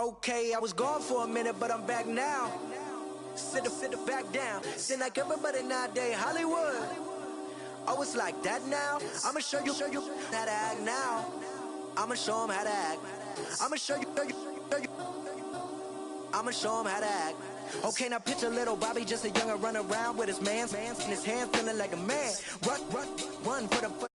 Okay, I was gone for a minute, but I'm back now. Sit back down. Seem like everybody nowadays, Hollywood. Oh, it's like that now? I'ma show you how to act now. I'ma show them how to act. I'ma show you. I'ma show them how to act. Okay, now picture little Bobby, just a young'un run around with his man's in his hand, feeling like a man. Run for the.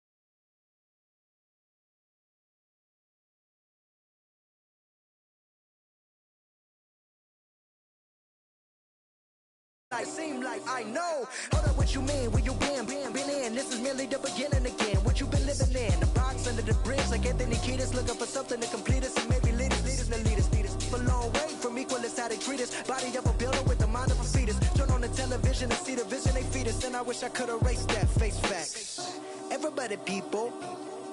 I seem like I know. Hold up, what you mean? Where you been in? This is merely the beginning again. What you been living in? The box under the bridge, like Anthony Kiedis, looking for something to complete us and maybe lead us. A long way from equal is how they treat us. Body of a builder with the mind of a fetus. Turn on the television and see the vision they feed us. And I wish I could erase that face facts. Everybody people,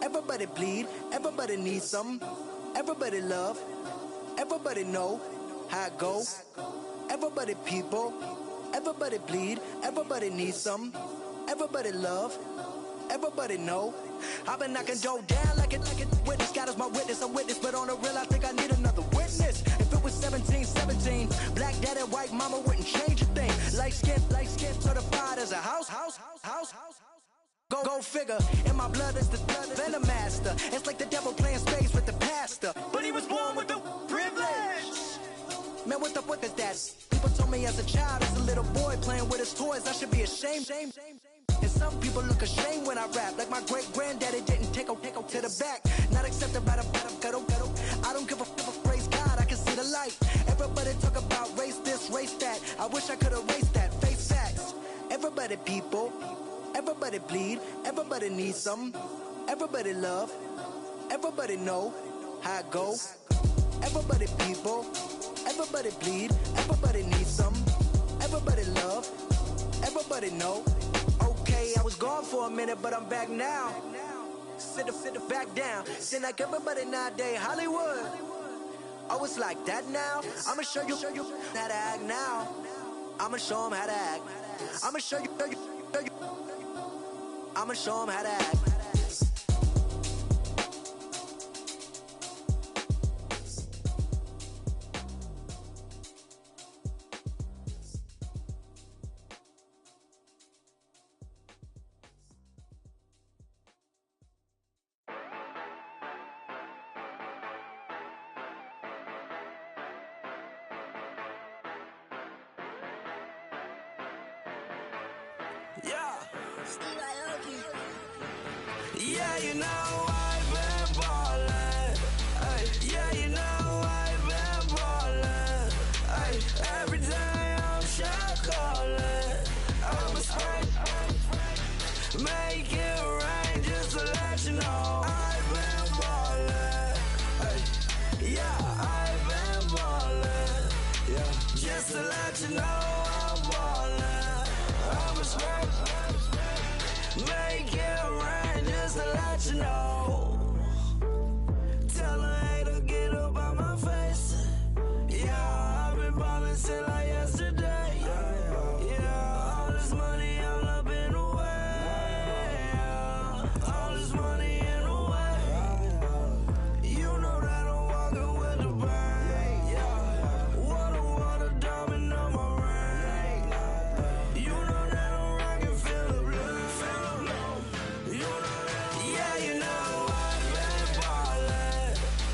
everybody bleed, everybody needs something. Everybody love, everybody know how it go. Everybody people, everybody bleed, everybody needs some. Everybody love, everybody know. I've been knocking dough down like it witness. God is my witness, I'm witness, but on the real I think I need another witness. If it was 17, black daddy, white mama wouldn't change a thing. Light skin, certified as a house. Go figure, in my blood is the venom master. It's like the devil playing spades with the pastor, but he was born with the privilege. Man, what the fuck is that? People told me as a child, as a little boy playing with his toys, I should be ashamed. And some people look ashamed when I rap, like my great granddaddy didn't take to the back. Not accepted by the ghetto. I don't give a fuck, praise God, I can see the light. Everybody talk about race this, race that. I wish I could erase that, face facts. Everybody people, everybody bleed, everybody needs something. Everybody love, everybody know how it go. Everybody people, everybody bleed, everybody needs something. Everybody love, everybody know. Okay, I was gone for a minute, but I'm back now. Sit back down. Seem like everybody nowadays, Hollywood. Oh, it's like that now? I'ma show you how to act now. I'ma show them how to act. I'ma show you. I'ma show them how to act. Yeah, you know I've been ballin'. Ay, yeah, you know I've been ballin'. Ay, every day I'm shot callin'. I'm a spray, make it rain just to let you know I've been ballin'. Ay, yeah, I've been ballin'. Yeah, just to let you know I'm ballin'. I'm a spray, make it rain just to let you know. Tell a hater get up out my face. Yeah, I've been ballin' since like yesterday. Yeah, all this money all up in the way. All this money in the way. You know that I'm walking with the bank. Yeah, water, diamond on my ring. You know that I'm rockin', feel the blue. You know that, yeah, you know I've been ballin'.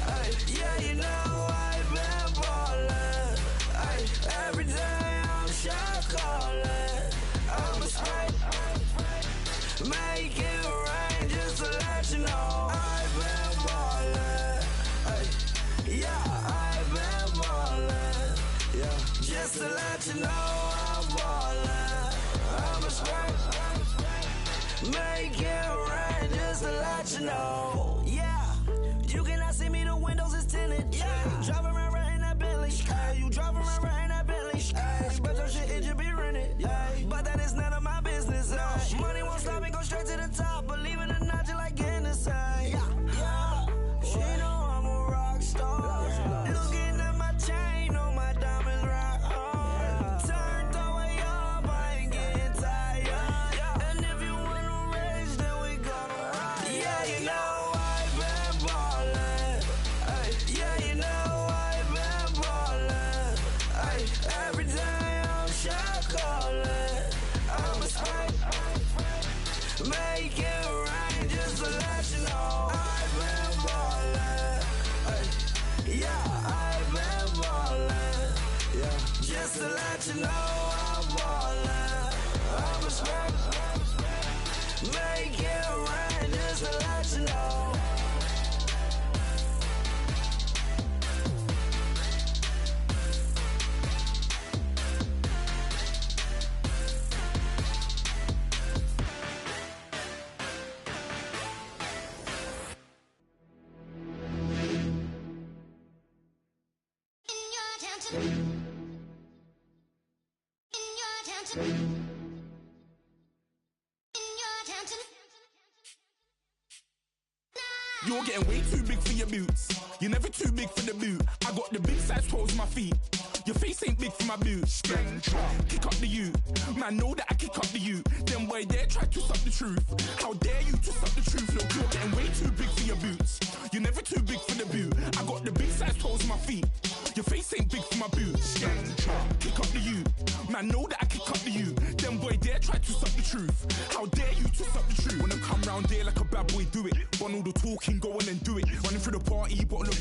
Ay, yeah, you know I've been ballin'. Ay, every day I'm shot callin'. I'm a spray, make it rain just to let you know I've been ballin'. Ay, yeah, I've been ballin'. Yeah, just to let you know I'm ballin'. I'm a spray, make it rain just to let you know. Yeah, you cannot see me, the windows is tinted. Yeah, driving around right in that Bentley. Ay, you driving around right in that Bentley. Ay, but your shit, it should be rented. Ay, but that is none of my business. Ay, money won't stop me, go straight to the top. Believe it or not, just like Guinness. Ay, yeah, she know I'm a rock star. Looking at my chain, on my diamonds rock hard. Turned the way up, I ain't getting tired. And if you wanna raise, then we gonna ride. Yeah, you know You're getting way too big for your boots. You're never too big for the boot. I got the big size toes on my feet. Your face ain't big for my boots. Kick up the you. Man, know that I kick up the you. Them boy there try to suck the truth. How dare you to suck the truth? Look, you're getting way too big for your boots. You're never too big for the boot. I got the big size toes on my feet. Your face ain't big for my boots. Kick up the you. Man, know that I kick up the you. Them boy there try to suck the truth. How dare you to suck the truth? When I come round there like a bad boy, do it. Want all the talking, go on and do it. Running through the party, bottle up.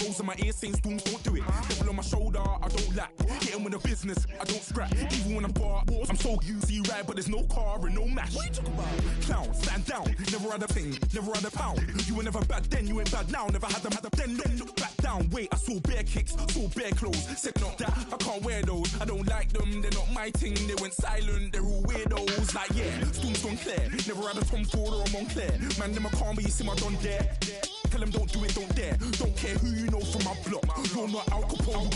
Rolls in my ear saying storms, don't do it. Devil on my shoulder, I don't lack. Getting with the business, I don't scrap. Even when I'm bar, I'm so used to you ride, but there's no car and no match. What you talking about? Clown, stand down. Never had a thing, never had a pound. You were never bad then, you ain't bad now. Never had a then look back down. Wait, I saw bare kicks, saw bare clothes. Said not that, I can't wear those. I don't like them, they're not my thing. They went silent, they're all weirdos. Like yeah, storms gone clear. Never had a Tom Ford or a Montclair. Man, them I can't, but you see my done there. Tell them don't do it, don't dare. Don't care who you know from my block. You're not Al Capone,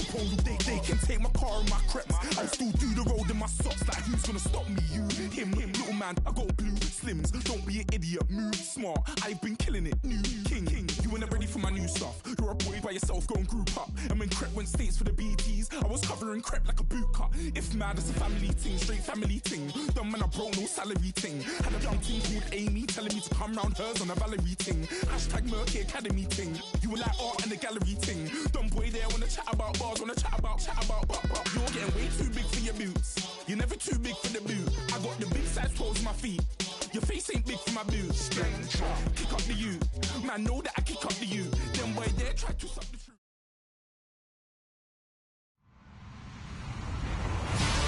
they can take my car and my creps. I'll still do the road in my socks. Like who's gonna stop me? You, him, little man. I got blue slims. Don't be an idiot, move smart. I've been killing it, new king. You were never ready for my new stuff. You're a boy by yourself, go and group up. And when Crep went states for the BTs, I was covering Crep like a boot cut. If mad, it's a family thing, straight family thing. Dumb man, I broke no salary thing. Had a young thing called Amy telling me to come round hers on a Valerie thing. Hashtag Murky Academy thing. You were like art and the gallery thing. Dumb boy there wanna chat about bars, wanna chat about. You're getting way too big for your boots. You're never too big for the boot. I got the big size toes on my feet. Your face ain't big for my boots. Kick up the you. Man, know that I kick up the you. Them boy there try to suck the truth.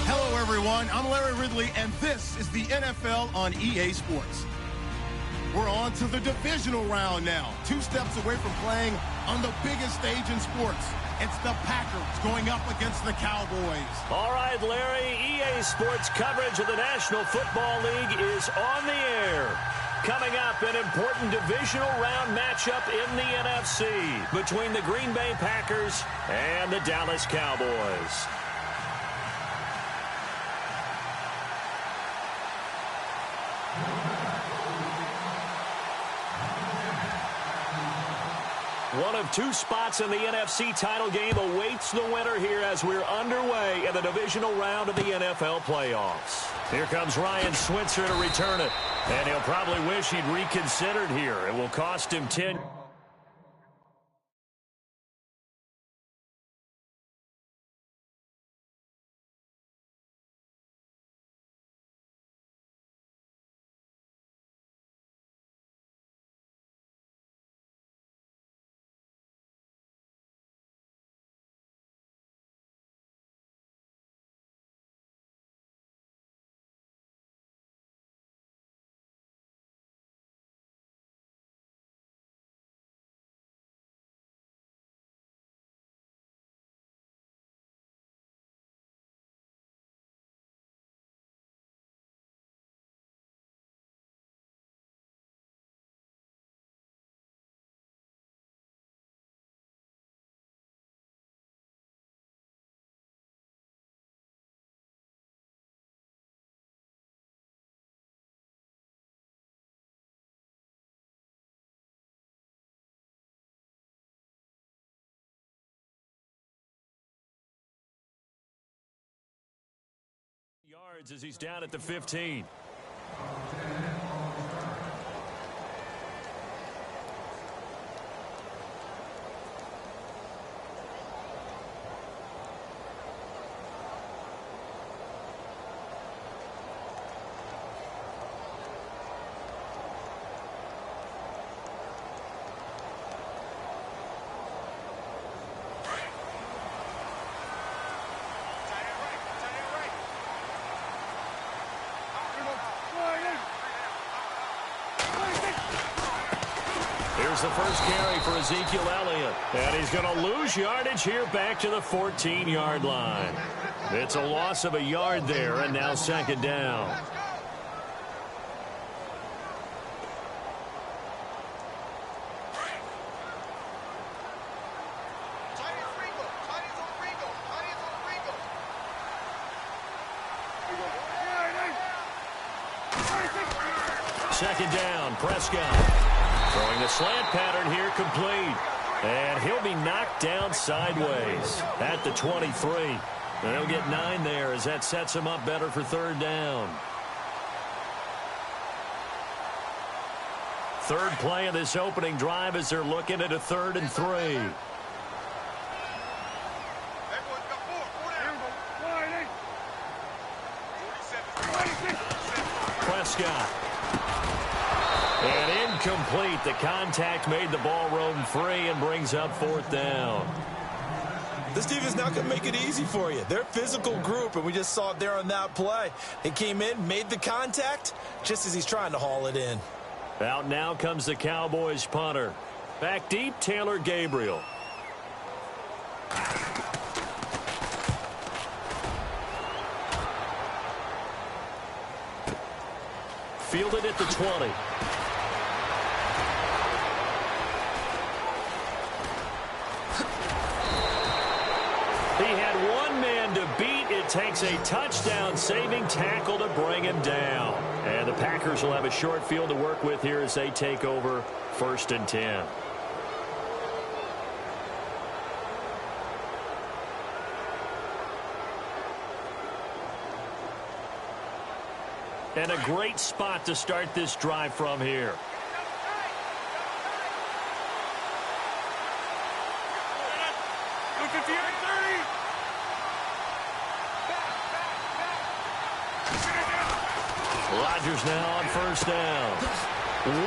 Hello, everyone. I'm Larry Ridley, and this is the NFL on EA Sports. We're on to the divisional round now. 2 steps away from playing on the biggest stage in sports. It's the Packers going up against the Cowboys. All right, Larry, EA Sports coverage of the National Football League is on the air. Coming up, an important divisional round matchup in the NFC between the Green Bay Packers and the Dallas Cowboys. One of 2 spots in the NFC title game awaits the winner here as we're underway in the divisional round of the NFL playoffs. Here comes Ryan Switzer to return it, and he'll probably wish he'd reconsidered here. It will cost him 10. Yards as he's down at the 15. Here's the first carry for Ezekiel Elliott. And he's going to lose yardage here back to the 14-yard line. It's a loss of a yard there, and now second down. Second down, Prescott. Throwing the slant pattern here, complete. And he'll be knocked down sideways at the 23. And they'll get 9 there as that sets him up better for third down. Third play of this opening drive as they're looking at a 3rd and 3. Prescott. And incomplete. The contact made the ball roam free and brings up 4th down. This defense not going to make it easy for you. They're a physical group, and we just saw it there on that play. He came in, made the contact, just as he's trying to haul it in. Out now comes the Cowboys punter. Back deep, Taylor Gabriel. Fielded at the 20. He had one man to beat. It takes a touchdown-saving tackle to bring him down. And the Packers will have a short field to work with here as they take over 1st and 10. And a great spot to start this drive from here. Rodgers now on 1st down.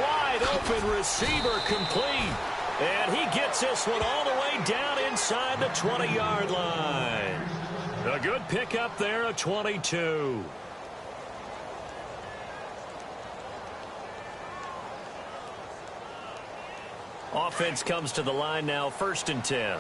Wide open receiver complete. And he gets this one all the way down inside the 20-yard line. A good pickup there, a 22. Offense comes to the line now, 1st and 10.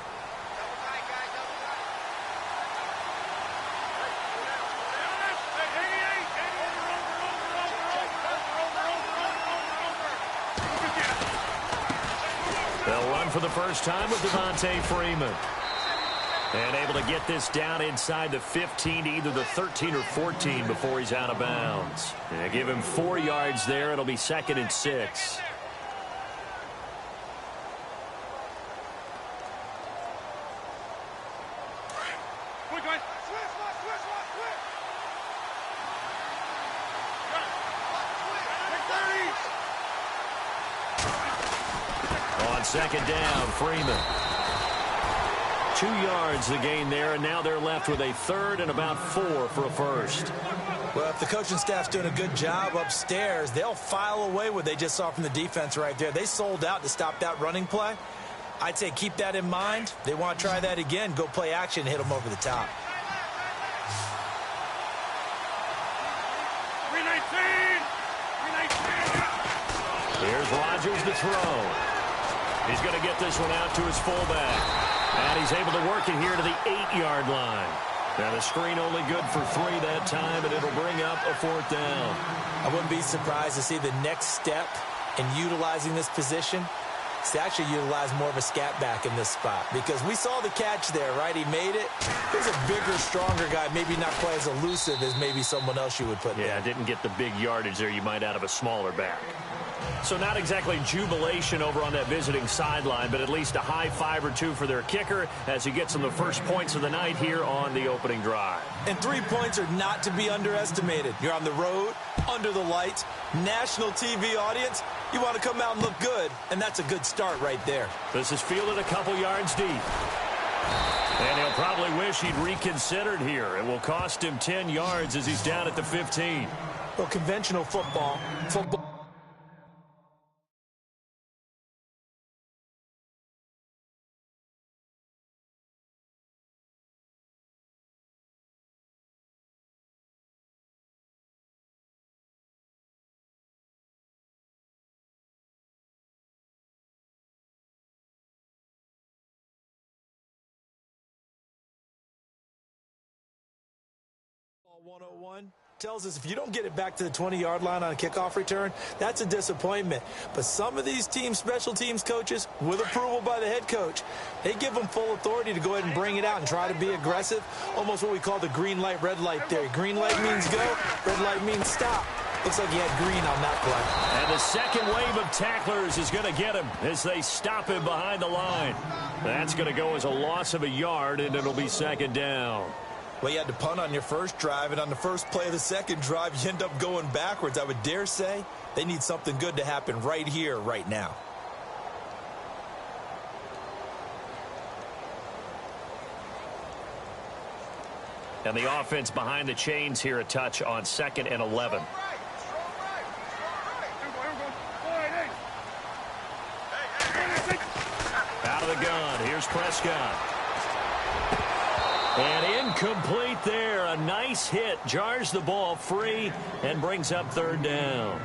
They'll run for the first time with Devontae Freeman. And able to get this down inside the 15 to either the 13 or 14 before he's out of bounds. And give him 4 yards there. It'll be 2nd and 6. On 2nd down, Freeman. 2 yards the gain there, and now they're left with a 3rd and about 4 for a first. Well, if the coaching staff's doing a good job upstairs, they'll file away what they just saw from the defense right there. They sold out to stop that running play. I'd say keep that in mind. They want to try that again, go play action, hit them over the top. 319. Here's Rodgers to throw. He's going to get this one out to his fullback. And he's able to work it here to the 8-yard line. Now the screen only good for 3 that time, and it'll bring up a 4th down. I wouldn't be surprised to see the next step in utilizing this position is to actually utilize more of a scat back in this spot. Because we saw the catch there, right? He made it. There's a bigger, stronger guy, maybe not quite as elusive as maybe someone else you would put there. Yeah, didn't get the big yardage there you might out of a smaller back. So not exactly jubilation over on that visiting sideline, but at least a high 5 or 2 for their kicker as he gets them the first points of the night here on the opening drive. And 3 points are not to be underestimated. You're on the road, under the lights, national TV audience. You want to come out and look good, and that's a good start right there. This is fielded a couple yards deep. And he'll probably wish he'd reconsidered here. It will cost him 10 yards as he's down at the 15. Well, conventional football. Football 101 tells us if you don't get it back to the 20-yard line on a kickoff return, that's a disappointment. But some of these teams, special teams coaches, with approval by the head coach, they give them full authority to go ahead and bring it out and try to be aggressive, almost what we call the green light, red light theory. Green light means go, red light means stop. Looks like he had green on that play. And the second wave of tacklers is going to get him as they stop him behind the line. That's going to go as a loss of a yard, and it'll be second down. Well, you had to punt on your first drive, and on the first play of the second drive, you end up going backwards. I would dare say they need something good to happen right here, right now. And the offense behind the chains here a touch on 2nd and 11. Out of the gun. Here's Prescott. And incomplete there. A nice hit. Jars the ball free and brings up 3rd down.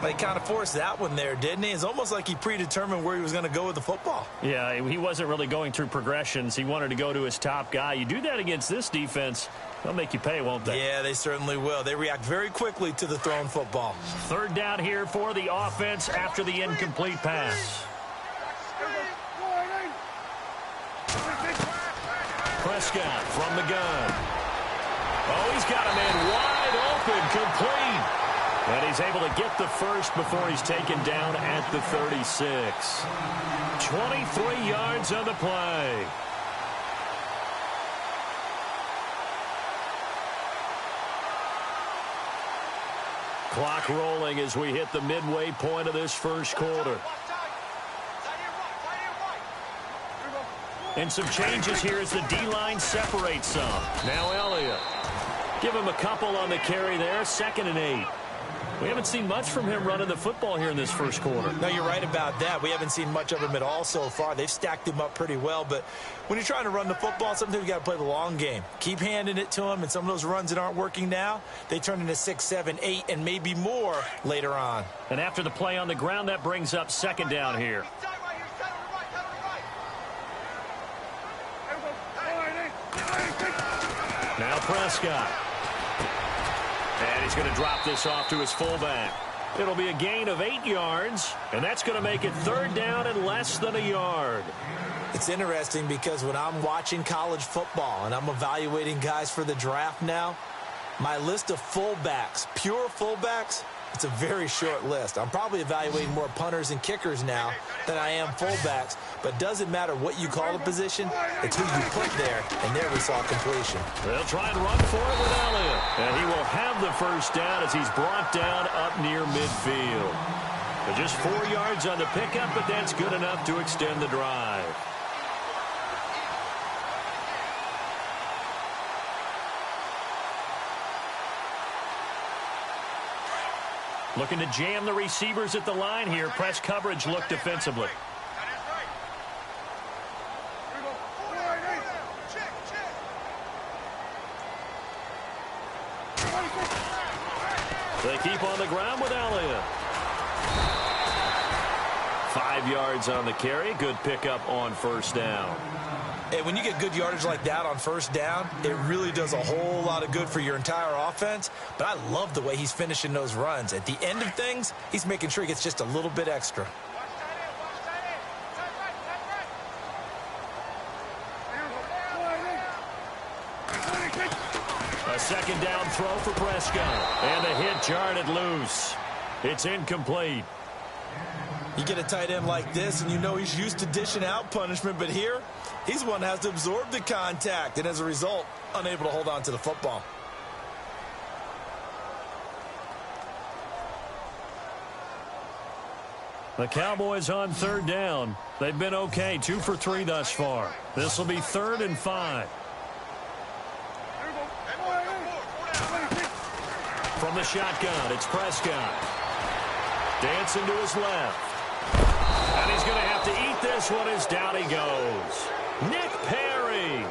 He kind of forced that one there, didn't he? It's almost like he predetermined where he was going to go with the football. Yeah, he wasn't really going through progressions. He wanted to go to his top guy. You do that against this defense, they'll make you pay, won't they? Yeah, they certainly will. They react very quickly to the thrown football. 3rd down here for the offense after the incomplete pass. Prescott from the gun. Oh, he's got a man wide open, complete. And he's able to get the first before he's taken down at the 36. 23 yards on the play. Clock rolling as we hit the midway point of this first quarter. And some changes here as the D-line separates some. Now Elliott. Give him a couple on the carry there. 2nd and 8. We haven't seen much from him running the football here in this first quarter. No, you're right about that. We haven't seen much of him at all so far. They've stacked him up pretty well, but when you're trying to run the football, sometimes you got to play the long game. Keep handing it to him, and some of those runs that aren't working now, they turn into 6, 7, 8, and maybe more later on. And after the play on the ground, that brings up 2nd down here. Now Prescott. And he's going to drop this off to his fullback. It'll be a gain of 8 yards, and that's going to make it 3rd down and less than a yard. It's interesting because when I'm watching college football and I'm evaluating guys for the draft now, my list of fullbacks, pure fullbacks, it's a very short list. I'm probably evaluating more punters and kickers now than I am fullbacks, but it doesn't matter what you call a position, it's who you put there, and there we saw completion. They'll try and run for it with Elliott, and he will have the first down as he's brought down up near midfield. But just 4 yards on the pickup, but that's good enough to extend the drive. Looking to jam the receivers at the line here. Press coverage look defensively. They keep on the ground with Elliott. 5 yards on the carry. Good pickup on 1st down. And when you get good yardage like that on 1st down, it really does a whole lot of good for your entire offense. But I love the way he's finishing those runs. At the end of things, he's making sure he gets just a little bit extra. A 2nd down throw for Prescott. And the hit jarred it loose. It's incomplete. You get a tight end like this, and you know he's used to dishing out punishment, but here, he's one that has to absorb the contact, and as a result, unable to hold on to the football. The Cowboys on 3rd down. They've been okay, 2 for 3 thus far. This will be 3rd and 5. From the shotgun, it's Prescott. Dancing to his left. And he's going to have to eat this one as down he goes. Nick Perry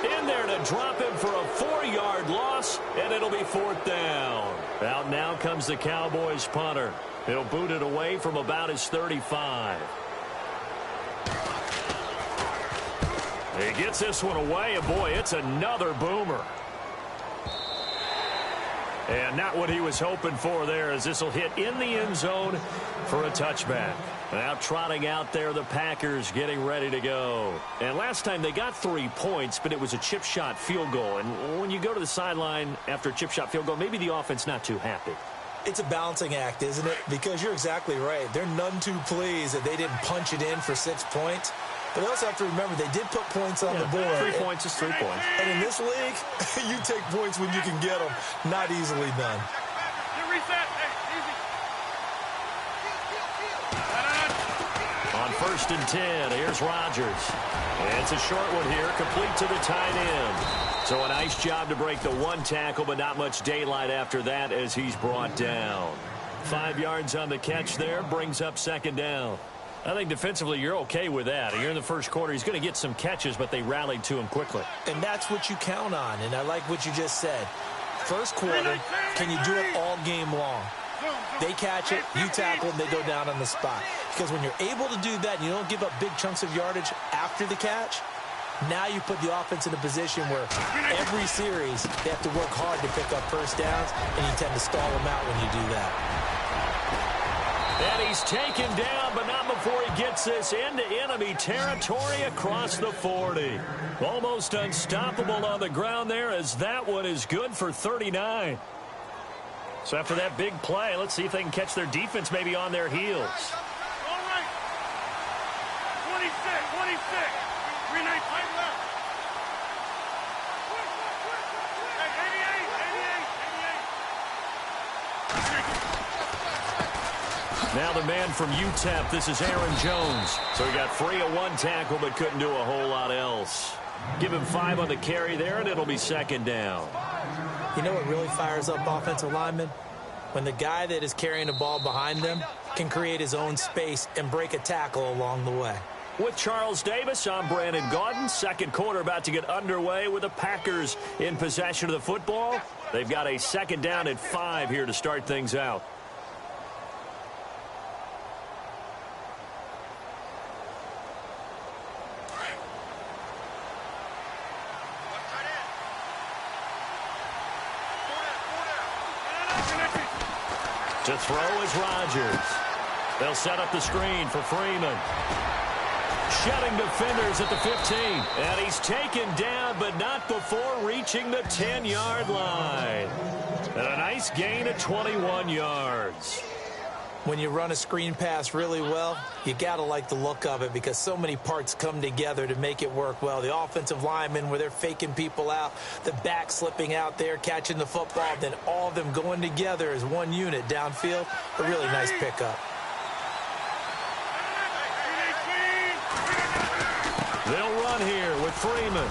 in there to drop him for a 4-yard loss, and it'll be 4th down. Out now comes the Cowboys punter. He'll boot it away from about his 35. He gets this one away, and boy, it's another boomer. And not what he was hoping for there, as this will hit in the end zone for a touchback. Now trotting out there, the Packers getting ready to go. And last time they got 3 points, but it was a chip shot field goal. And when you go to the sideline after a chip shot field goal, maybe the offense not too happy. It's a balancing act, isn't it? Because you're exactly right. They're none too pleased that they didn't punch it in for 6 points. But they also have to remember they did put points on the board. 3 points is 3 points. And in this league, you take points when you can get them. Not easily done. On 1st and 10, here's Rodgers. And it's a short one here, complete to the tight end. So a nice job to break the 1 tackle, but not much daylight after that as he's brought down. 5 yards on the catch there, brings up 2nd down. I think defensively you're okay with that. You're in the first quarter. He's going to get some catches, but they rallied to him quickly. And that's what you count on, and I like what you just said. First quarter, can you do it all game long? They catch it, you tackle, and they go down on the spot. Because when you're able to do that and you don't give up big chunks of yardage after the catch, now you put the offense in a position where every series they have to work hard to pick up first downs, and you tend to stall them out when you do that. And he's taken down, but not before he gets this into enemy territory across the 40. Almost unstoppable on the ground there, as that one is good for 39. So after that big play, let's see if they can catch their defense maybe on their heels. All right. 26. 3-9, fight left. 88. Now the man from UTEP, this is Aaron Jones. So he got free of 1 tackle, but couldn't do a whole lot else. Give him 5 on the carry there, and it'll be 2nd down. You know what really fires up offensive linemen? When the guy that is carrying the ball behind them can create his own space and break a tackle along the way. With Charles Davis, I'm Brandon Gaudin. Second quarter about to get underway with the Packers in possession of the football. They've got a 2nd down and 5 here to start things out. To throw is Rodgers. They'll set up the screen for Freeman. Shedding defenders at the 15. And he's taken down, but not before reaching the 10-yard line. And a nice gain of 21 yards. When you run a screen pass really well, you got to like the look of it because so many parts come together to make it work well. The offensive linemen, where they're faking people out, the back slipping out there, catching the football, then all of them going together as one unit downfield. A really nice pickup. They'll run here with Freeman.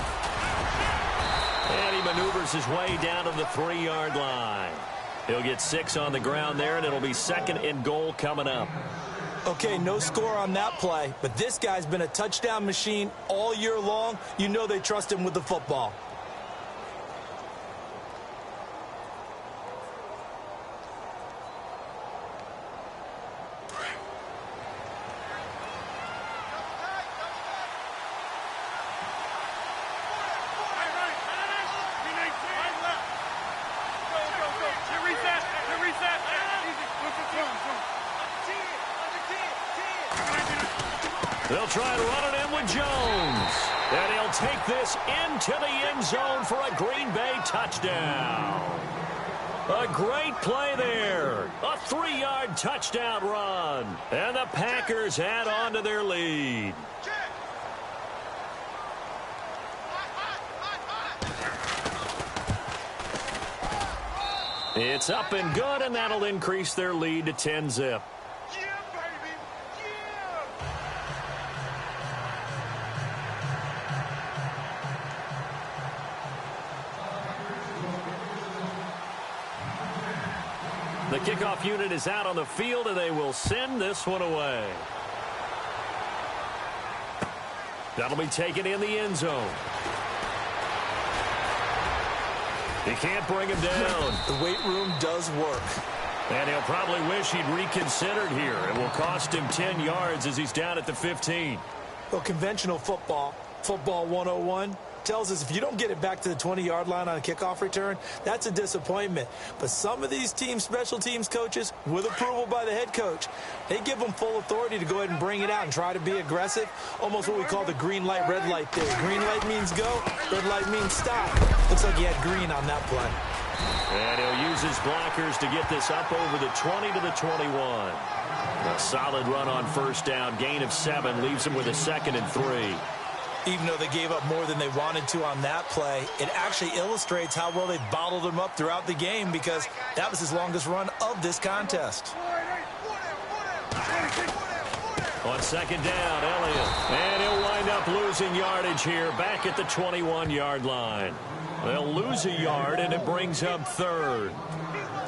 And he maneuvers his way down to the 3-yard line. He'll get 6 on the ground there, and it'll be 2nd and goal coming up. Okay, no score on that play, but this guy's been a touchdown machine all year long. You know they trust him with the football. They'll try to run it in with Jones. And he'll take this into the end zone for a Green Bay touchdown. A great play there. A 3-yard touchdown run. And the Packers add on to their lead. It's up and good, and that'll increase their lead to 10-zip. The kickoff unit is out on the field, and they will send this one away. That'll be taken in the end zone. He can't bring him down. The weight room does work. And he'll probably wish he'd reconsidered here. It will cost him 10 yards as he's down at the 15. Well, conventional football, football 101, tells us if you don't get it back to the 20-yard line on a kickoff return, that's a disappointment. But some of these special teams coaches, with approval by the head coach, they give them full authority to go ahead and bring it out and try to be aggressive, almost what we call the green light, red light theory. Green light means go, red light means stop. Looks like he had green on that play. And he'll use his blockers to get this up over the 20 to the 21. A solid run on first down. Gain of 7 leaves him with a 2nd and 3. Even though they gave up more than they wanted to on that play, it actually illustrates how well they bottled him up throughout the game, because that was his longest run of this contest. On 2nd down, Elliott. And he'll wind up losing yardage here back at the 21-yard line. They'll lose a yard, and it brings up 3rd.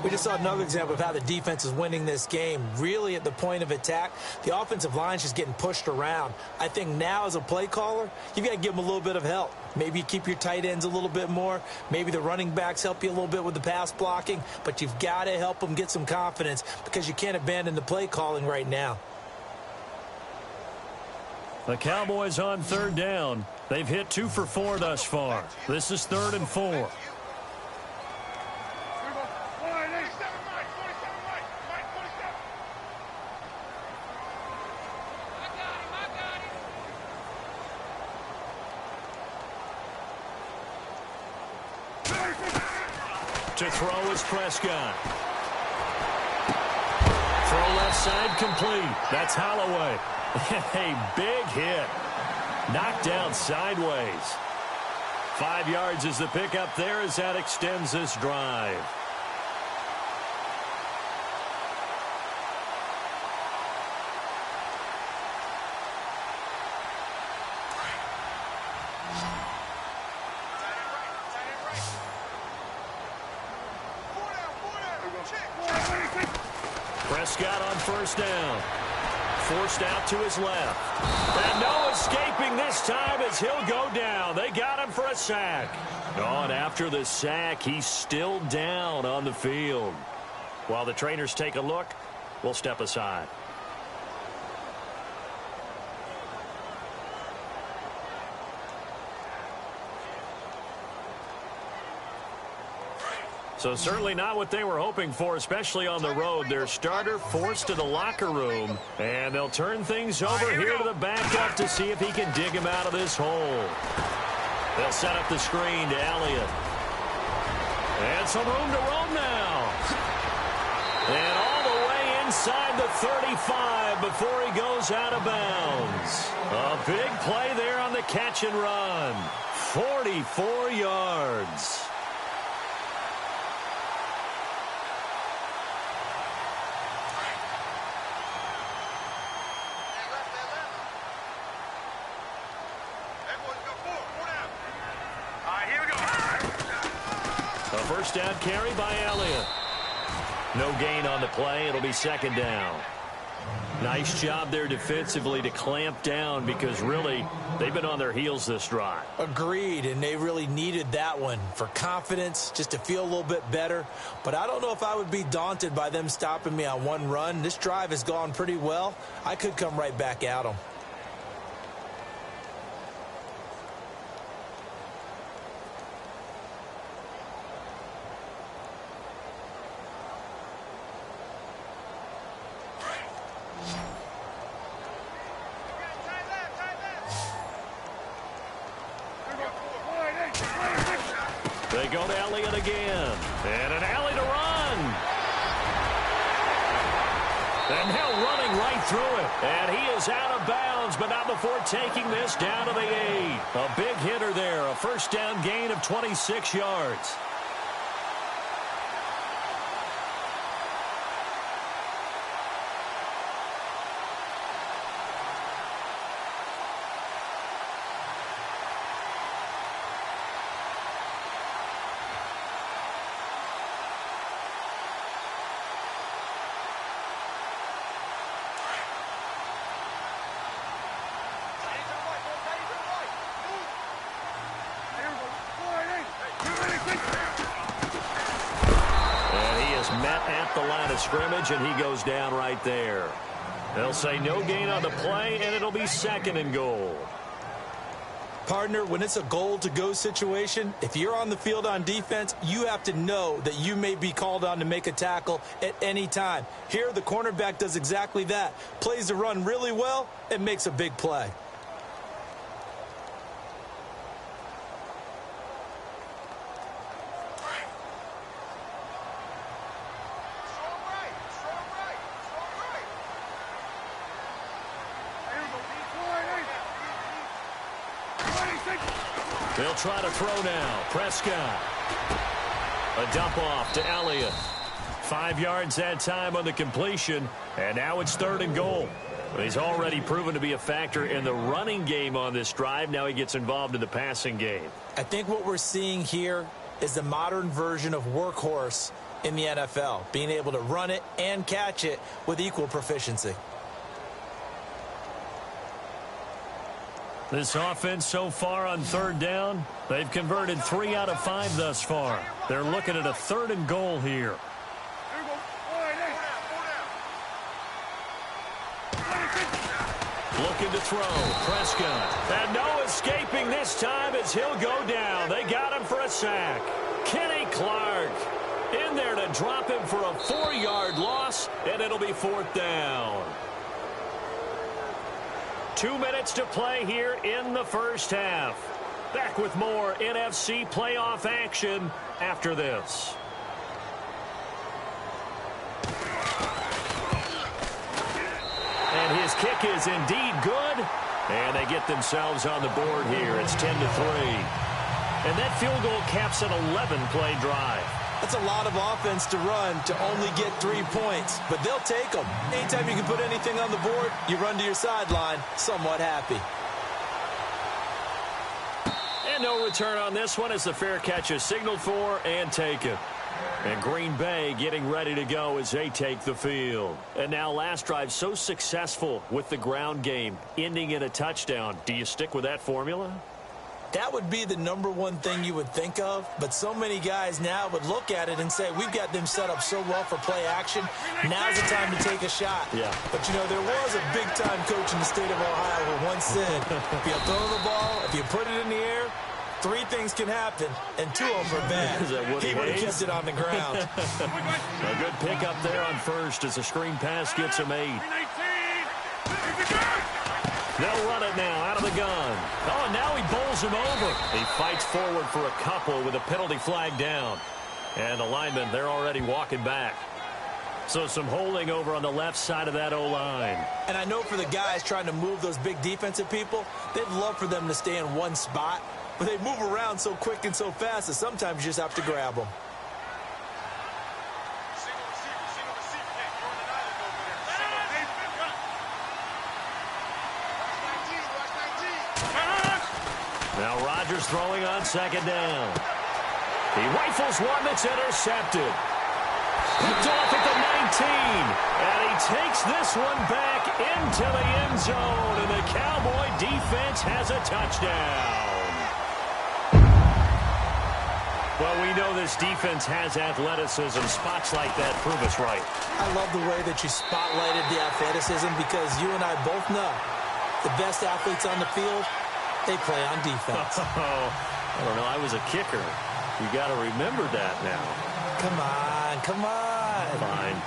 We just saw another example of how the defense is winning this game. Really at the point of attack, the offensive line's just getting pushed around. I think now as a play caller, you've got to give them a little bit of help. Maybe you keep your tight ends a little bit more. Maybe the running backs help you a little bit with the pass blocking. But you've got to help them get some confidence, because you can't abandon the play calling right now. The Cowboys on 3rd down. They've hit 2 for 4 thus far. This is 3rd and 4. To throw is Prescott. Throw left side complete. That's Holloway. A big hit. Knocked down sideways. 5 yards is the pickup there as that extends this drive. Prescott on first down. Forced out to his left. And no escaping this time as he'll go down. They got him for a sack. Oh, and after the sack, he's still down on the field. While the trainers take a look, we'll step aside. So certainly not what they were hoping for, especially on the road. Their starter forced to the locker room, and they'll turn things over here to the backup to see if he can dig him out of this hole. They'll set up the screen to Elliott. And some room to roam now. And all the way inside the 35 before he goes out of bounds. A big play there on the catch and run. 44 yards. First down carry by Elliott. No gain on the play. It'll be 2nd down. Nice job there defensively to clamp down, because really they've been on their heels this drive. Agreed, and they really needed that one for confidence, just to feel a little bit better. But I don't know if I would be daunted by them stopping me on one run. This drive has gone pretty well. I could come right back at them. They go to Elliott again. And an alley to run. And now running right through it. And he is out of bounds, but not before taking this down to the 8. A big hitter there. A first down gain of 26 yards. The line of scrimmage, and he goes down right there. They'll say no gain on the play, and it'll be 2nd and goal. Partner, when it's a goal-to-go situation, if you're on the field on defense, you have to know that you may be called on to make a tackle at any time. Here, the cornerback does exactly that. Plays the run really well and makes a big play. They'll try to throw now. Prescott. A dump off to Elliott. 5 yards that time on the completion, and now it's 3rd and goal. He's already proven to be a factor in the running game on this drive. Now he gets involved in the passing game. I think what we're seeing here is the modern version of workhorse in the NFL, being able to run it and catch it with equal proficiency. This offense so far on 3rd down, they've converted 3 out of 5 thus far. They're looking at a 3rd and goal here. Looking to throw. Prescott. And no escaping this time as he'll go down. They got him for a sack. Kenny Clark in there to drop him for a 4-yard loss, and it'll be 4th down. 2 minutes to play here in the first half. Back with more NFC playoff action after this. And his kick is indeed good. And they get themselves on the board here. It's 10-3. And that field goal caps an 11-play drive. That's a lot of offense to run to only get 3 points, but they'll take them. Anytime you can put anything on the board, you run to your sideline somewhat happy. And no return on this one as the fair catch is signaled for and taken. And Green Bay getting ready to go as they take the field. And now last drive so successful with the ground game, ending in a touchdown. Do you stick with that formula? That would be the #1 thing you would think of, but so many guys now would look at it and say, we've got them set up so well for play action, now's the time to take a shot. Yeah. But, you know, there was a big-time coach in the state of Ohio who once said, if you throw the ball, if you put it in the air, 3 things can happen, and 2 of them are bad. He would have kept it on the ground. A good pickup there on first as the screen pass gets him 8. They'll run it now out of the gun. Oh, and now he bowls him over. He fights forward for a couple with a penalty flag down. And the linemen, they're already walking back. So some holding over on the left side of that O-line. And I know for the guys trying to move those big defensive people, they'd love for them to stay in one spot. But they move around so quick and so fast that sometimes you just have to grab them. Now Rodgers throwing on 2nd down. He rifles one that's intercepted. Picked off at the 19. And he takes this one back into the end zone. And the Cowboy defense has a touchdown. Well, we know this defense has athleticism. Spots like that prove us right. I love the way that you spotlighted the athleticism because you and I both know the best athletes on the field, they play on defense. I don't know. I was a kicker. You got to remember that now. Come on, come on. Fine.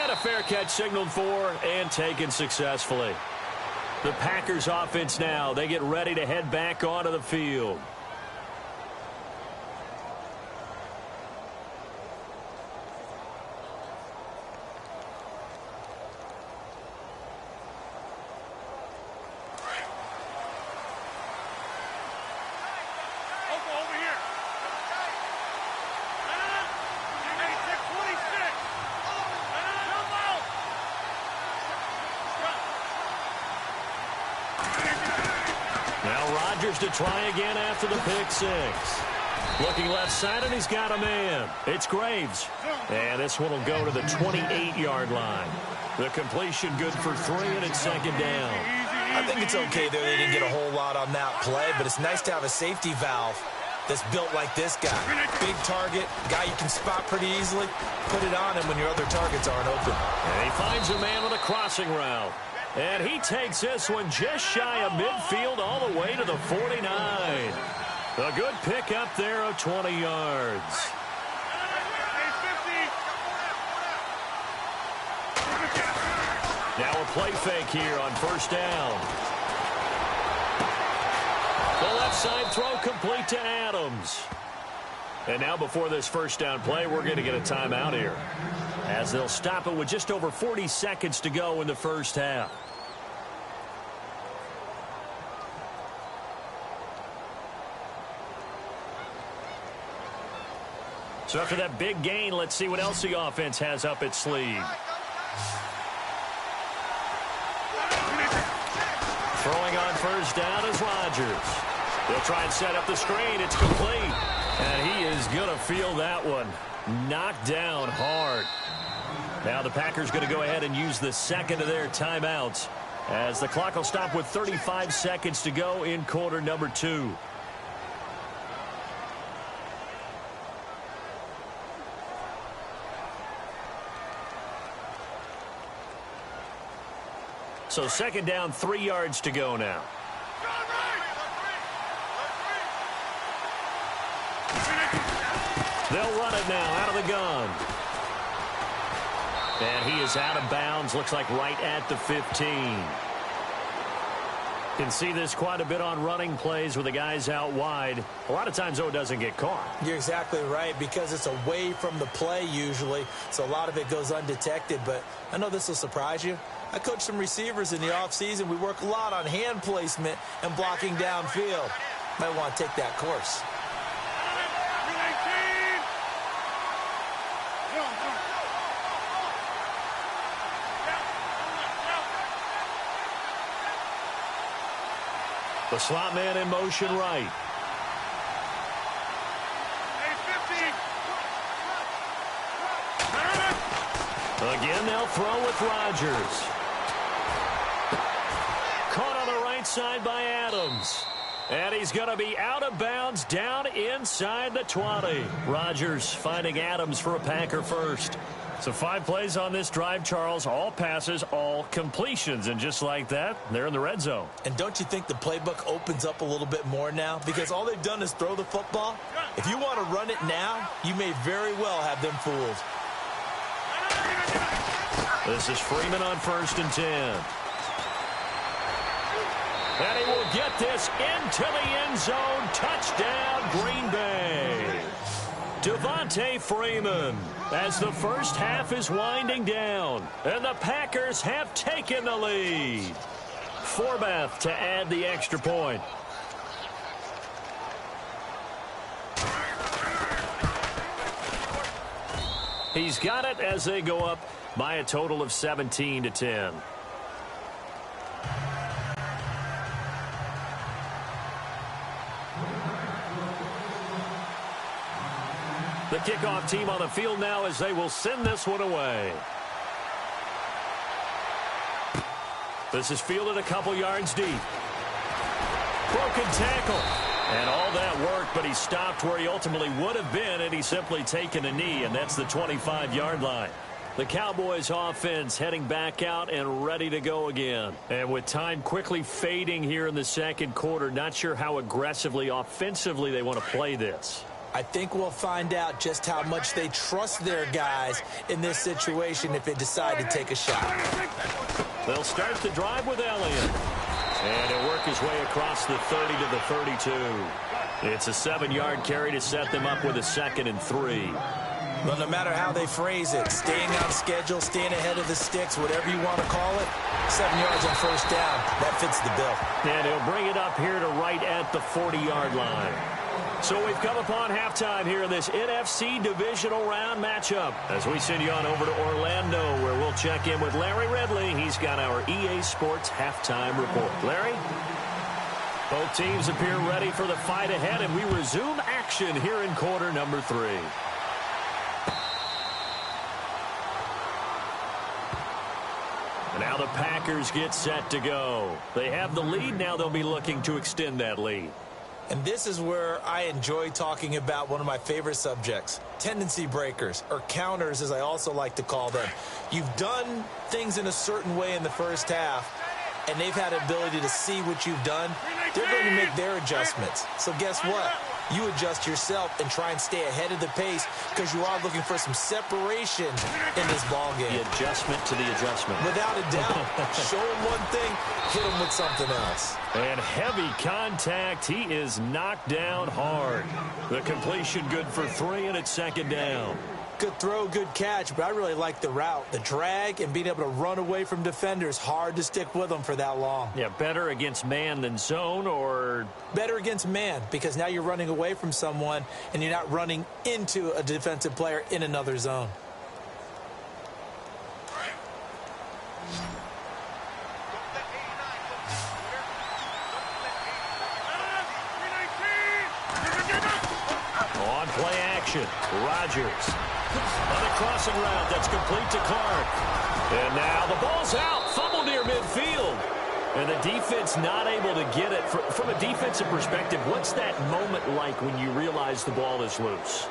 And a fair catch signaled for and taken successfully. The Packers offense now, they get ready to head back onto the field. To try again after the pick 6. Looking left side, and he's got a man. It's Graves. And this one will go to the 28-yard line. The completion good for 3, and it's 2nd down. I think it's okay there. They didn't get a whole lot on that play, but it's nice to have a safety valve that's built like this guy. Big target, guy you can spot pretty easily. Put it on him when your other targets aren't open. And he finds a man on a crossing route. And he takes this one just shy of midfield all the way to the 49. A good pickup there of 20 yards. Now a play fake here on first down. The left side throw complete to Adams. And now before this first down play, we're going to get a timeout here, as they'll stop it with just over 40 seconds to go in the first half. So after that big gain, let's see what else the offense has up its sleeve. Throwing on first down is Rodgers. They'll try and set up the screen. It's complete. And he is going to feel that one. Knocked down hard. Now the Packers going to go ahead and use the second of their timeouts, as the clock will stop with 35 seconds to go in quarter number 2. So second down, 3 yards to go now. They'll run it now out of the gun. And he is out of bounds, looks like right at the 15. Can see this quite a bit on running plays with the guys out wide. A lot of times, though, it doesn't get caught. You're exactly right, because it's away from the play usually, so a lot of it goes undetected. But I know this will surprise you. I coach some receivers in the offseason. We work a lot on hand placement and blocking downfield. Might want to take that course. The slot man in motion right. Again, they'll throw with Rodgers. Caught on the right side by Adams. And he's going to be out of bounds down inside the 20. Rodgers finding Adams for a Packer first. So 5 plays on this drive, Charles. All passes, all completions. And just like that, they're in the red zone. And don't you think the playbook opens up a little bit more now? Because all they've done is throw the football. If you want to run it now, you may very well have them fooled. This is Freeman on 1st and 10. And he will get this into the end zone. Touchdown, Green Bay. Devontae Freeman, as the first half is winding down, and the Packers have taken the lead. Forbath to add the extra point. He's got it as they go up by a total of 17-10. The kickoff team on the field now as they will send this one away. This is fielded a couple yards deep. Broken tackle. And all that work, but he stopped where he ultimately would have been had he simply taken a knee, and that's the 25-yard line. The Cowboys offense heading back out and ready to go again. And with time quickly fading here in the second quarter, not sure how aggressively, offensively they want to play this. I think we'll find out just how much they trust their guys in this situation if they decide to take a shot. They'll start the drive with Elliott. And he'll work his way across the 30 to the 32. It's a 7-yard carry to set them up with a 2nd and 3. Well, no matter how they phrase it, staying on schedule, staying ahead of the sticks, whatever you want to call it, 7 yards on first down, that fits the bill. And he'll bring it up here to right at the 40-yard line. So we've come upon halftime here in this NFC divisional round matchup, as we send you on over to Orlando, where we'll check in with Larry Ridley. He's got our EA Sports halftime report. Larry? Both teams appear ready for the fight ahead, and we resume action here in quarter number 3. And now the Packers get set to go. They have the lead. Now they'll be looking to extend that lead. And this is where I enjoy talking about one of my favorite subjects, tendency breakers, or counters as I also like to call them. You've done things in a certain way in the first half, and they've had the ability to see what you've done. They're going to make their adjustments. So guess what? You adjust yourself and try and stay ahead of the pace because you are looking for some separation in this ball game. The adjustment to the adjustment. Without a doubt. Show him one thing, hit him with something else. And heavy contact. He is knocked down hard. The completion good for 3, and it's second down. Good throw, good catch, but I really like the route. The drag and being able to run away from defenders. Hard to stick with them for that long. Yeah, better against man than zone, or? Better against man, because now you're running away from someone and you're not running into a defensive player in another zone. On play action, Rodgers. On a crossing route that's complete to Clark. And now the ball's out. Fumble near midfield. And the defense not able to get it. From a defensive perspective, what's that moment like when you realize the ball is loose?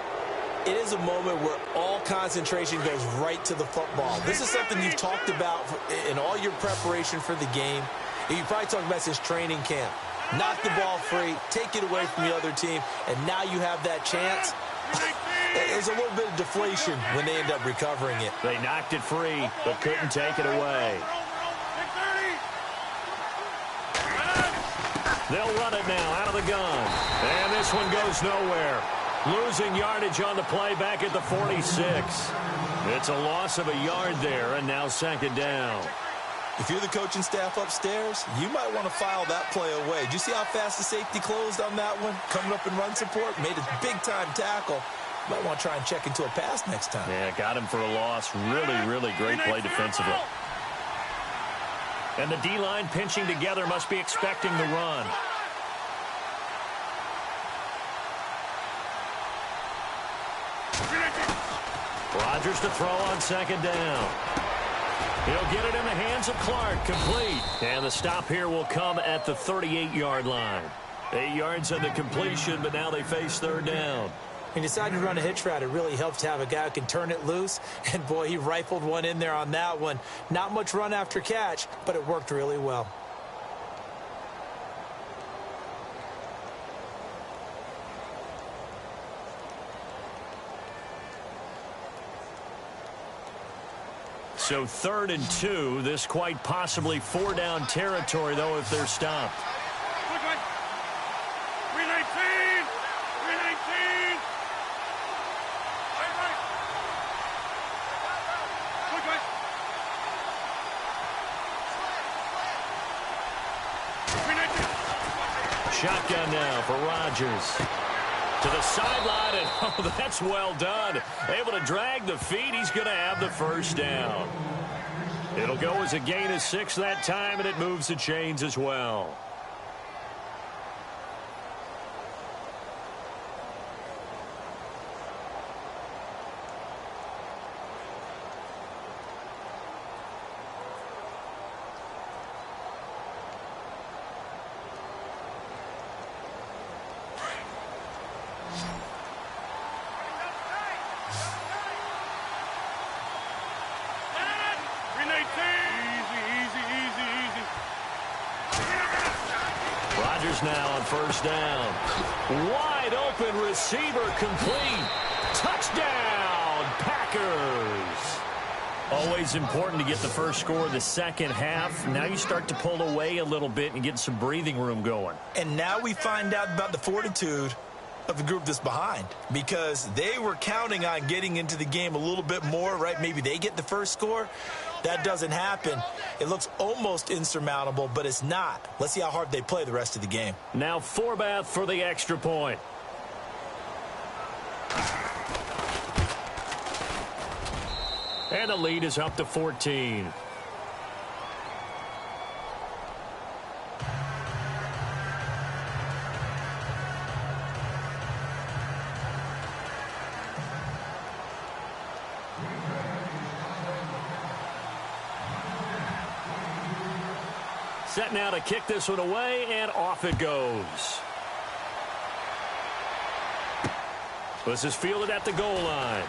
It is a moment where all concentration goes right to the football. This is something you've talked about in all your preparation for the game. You probably talked about since training camp. Knock the ball free, take it away from the other team, and now you have that chance. There's a little bit of deflation when they end up recovering it. They knocked it free, but couldn't take it away. They'll run it now out of the gun. And this one goes nowhere. Losing yardage on the play back at the 46. It's a loss of a yard there, and now second down. If you're the coaching staff upstairs, you might want to file that play away. Did you see how fast the safety closed on that one? Coming up in run support, made a big-time tackle. Might want to try and check into a pass next time. Yeah, got him for a loss. Really, really great play defensively. And the D-line pinching together, must be expecting the run. Rodgers to throw on second down. He'll get it in the hands of Clark, complete. And the stop here will come at the 38-yard line. 8 yards on the completion, but now they face third down. And decided to run a hitch route. It really helps to have a guy who can turn it loose. And, boy, he rifled one in there on that one. Not much run after catch, but it worked really well. So 3rd and 2. This quite possibly 4-down territory, though, if they're stopped. 319! 319! Shotgun now for Rodgers. To the sideline, and oh, that's well done. Able to drag the feet. He's going to have the first down. It'll go as a gain of 6 that time, and it moves the chains as well. Now on first down. Wide open receiver, complete. Touchdown, Packers. Always important to get the first score of the second half. Now you start to pull away a little bit and get some breathing room going. And now we find out about the fortitude of the group that's behind, because they were counting on getting into the game a little bit more, right? Maybe they get the first score. That doesn't happen. It looks almost insurmountable, but it's not. Let's see how hard they play the rest of the game. Now Forbath for the extra point. And the lead is up to 14. Set now to kick this one away, and off it goes. This is fielded at the goal line.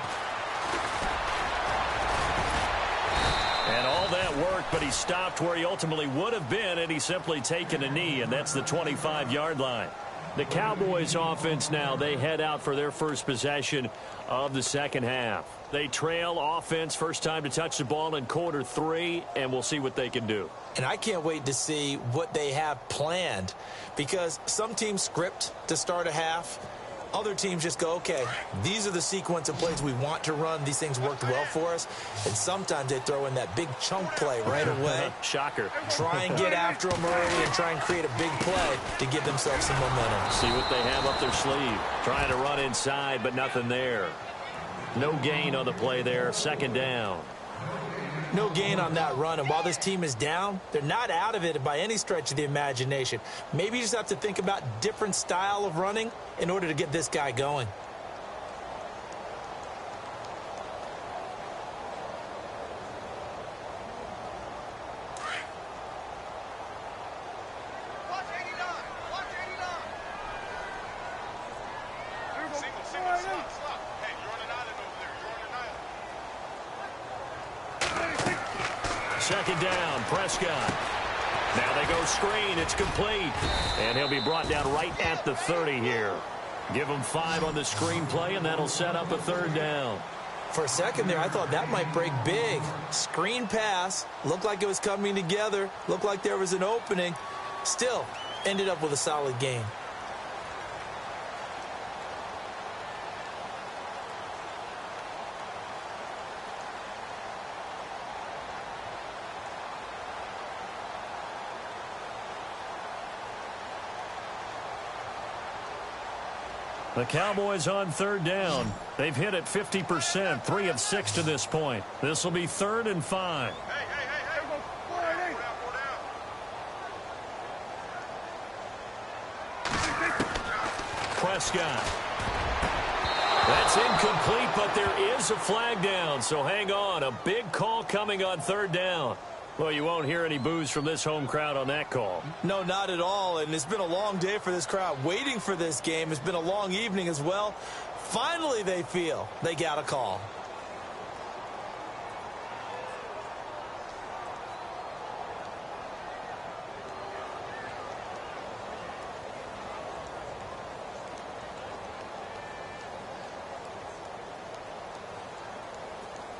And all that work, but he stopped where he ultimately would have been had he simply taken a knee, and that's the 25-yard line. The Cowboys offense now, they head out for their first possession of the second half. They trail offense, first time to touch the ball in quarter 3, and we'll see what they can do. And I can't wait to see what they have planned, because some teams script to start a half. Other teams just go, okay, these are the sequence of plays we want to run. These things worked well for us. And sometimes they throw in that big chunk play right away. Shocker. Try and get after them early and try and create a big play to give themselves some momentum. See what they have up their sleeve. Trying to run inside, but nothing there. No gain on the play there. Second down. No gain on that run, and while this team is down, they're not out of it by any stretch of the imagination. Maybe you just have to think about different style of running in order to get this guy going. Second down, Prescott. Now they go screen. It's complete. And he'll be brought down right at the 30 here. Give him 5 on the screen play, and that'll set up a third down. For a second there, I thought that might break big. Screen pass. Looked like it was coming together. Looked like there was an opening. Still, ended up with a solid gain. The Cowboys on third down. They've hit it 50%, 3 of 6 to this point. This will be 3rd and 5. Prescott. That's incomplete, but there is a flag down, so hang on. A big call coming on third down. Well, you won't hear any boos from this home crowd on that call. No, not at all, and it's been a long day for this crowd waiting for this game. It's been a long evening as well. Finally, they feel they got a call.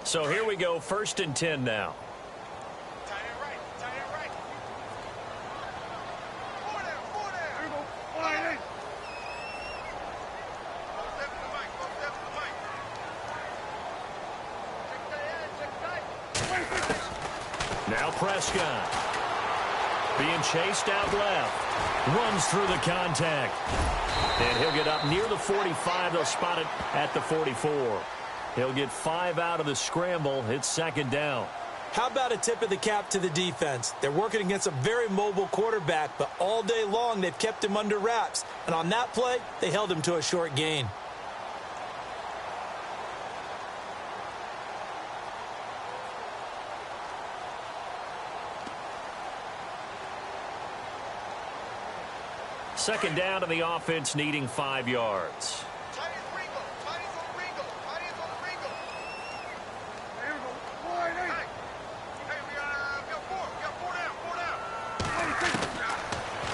So here we go, 1st and 10 now. Now Prescott being chased out left, runs through the contact, and he'll get up near the 45. They'll spot it at the 44. He'll get 5 out of the scramble. It's 2nd down. How about a tip of the cap to the defense? They're working against a very mobile quarterback, but all day long they've kept him under wraps. And on that play, they held him to a short gain. Second down, and the offense needing 5 yards.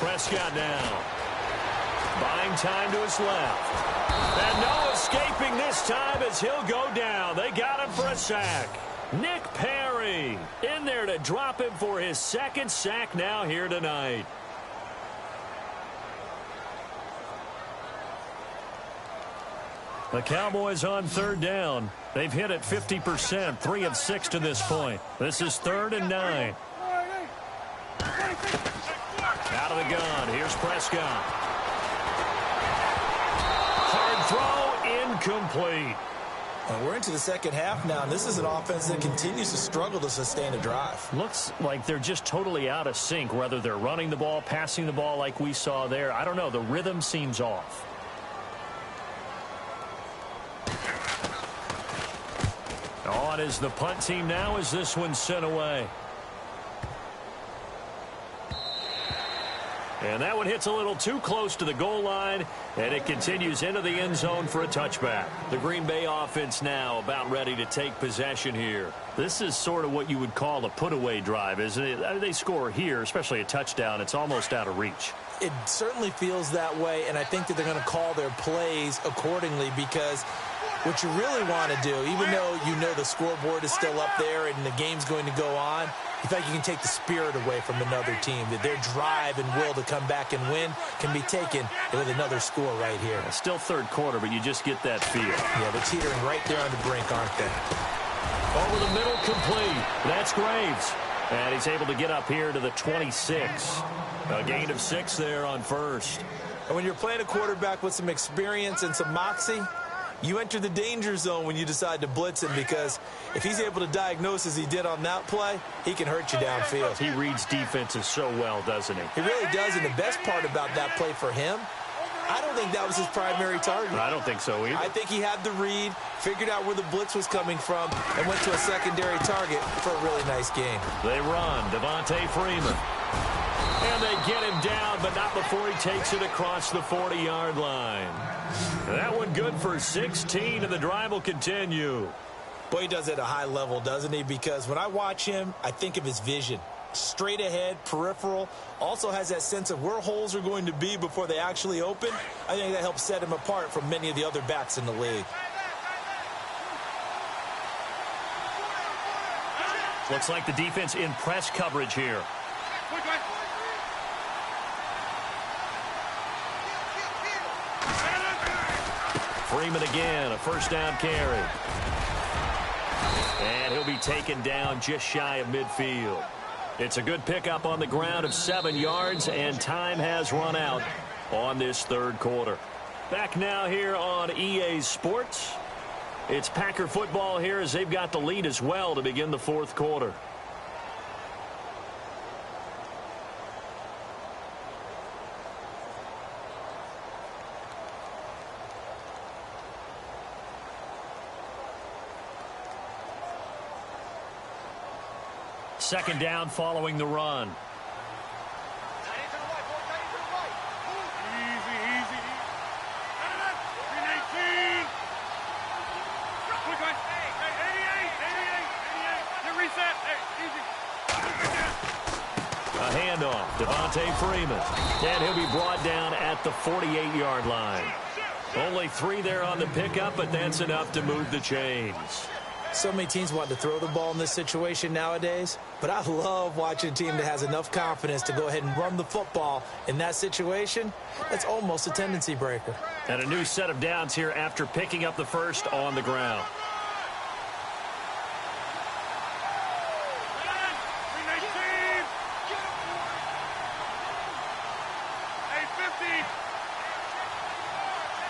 Prescott now. Buying time to his left. And no escaping this time as he'll go down. They got him for a sack. Nick Perry in there to drop him for his 2nd sack now here tonight. The Cowboys on third down. They've hit it 50%, 3 of 6 to this point. This is 3rd and 9. Out of the gun. Here's Prescott. Hard throw, incomplete. Well, we're into the second half now, and this is an offense that continues to struggle to sustain a drive. Looks like they're just totally out of sync, whether they're running the ball, passing the ball like we saw there. I don't know. The rhythm seems off. On is the punt team now as this one's sent away. And that one hits a little too close to the goal line, and it continues into the end zone for a touchback. The Green Bay offense now about ready to take possession here. This is sort of what you would call a put-away drive, isn't it? They score here, especially a touchdown. It's almost out of reach. It certainly feels that way, and I think that they're going to call their plays accordingly because what you really want to do, even though you know the scoreboard is still up there and the game's going to go on, you feel like you can take the spirit away from another team, that their drive and will to come back and win can be taken with another score right here. Still third quarter, but you just get that feel. Yeah, they're teetering right there on the brink, aren't they? Over the middle, complete. That's Graves. And he's able to get up here to the 26. A gain of 6 there on first. And when you're playing a quarterback with some experience and some moxie, you enter the danger zone when you decide to blitz him, because if he's able to diagnose as he did on that play, he can hurt you downfield. He reads defenses so well, doesn't he? He really does, and the best part about that play for him, I don't think that was his primary target. I don't think so either. I think he had the read, figured out where the blitz was coming from, and went to a secondary target for a really nice game. They run. Devontae Freeman. And they get him down, but not before he takes it across the 40-yard line. That one good for 16, and the drive will continue. Boy, he does it at a high level, doesn't he? Because when I watch him, I think of his vision. Straight ahead, peripheral, also has that sense of where holes are going to be before they actually open. I think that helps set him apart from many of the other backs in the league. Looks like the defense in press coverage here. Freeman again, a first down carry. And he'll be taken down just shy of midfield. It's a good pickup on the ground of 7 yards, and time has run out on this third quarter. Back now here on EA Sports. It's Packer football here as they've got the lead as well to begin the fourth quarter. Second down following the run. Easy, easy. 319. Quick one. Hey, 88. Get reset. Hey, easy. A handoff. Devontae Freeman. And he'll be brought down at the 48-yard line. Only 3 there on the pickup, but that's enough to move the chains. So many teams want to throw the ball in this situation nowadays, but I love watching a team that has enough confidence to go ahead and run the football in that situation. That's almost a tendency breaker. And a new set of downs here after picking up the first on the ground. 319. Hey, 50.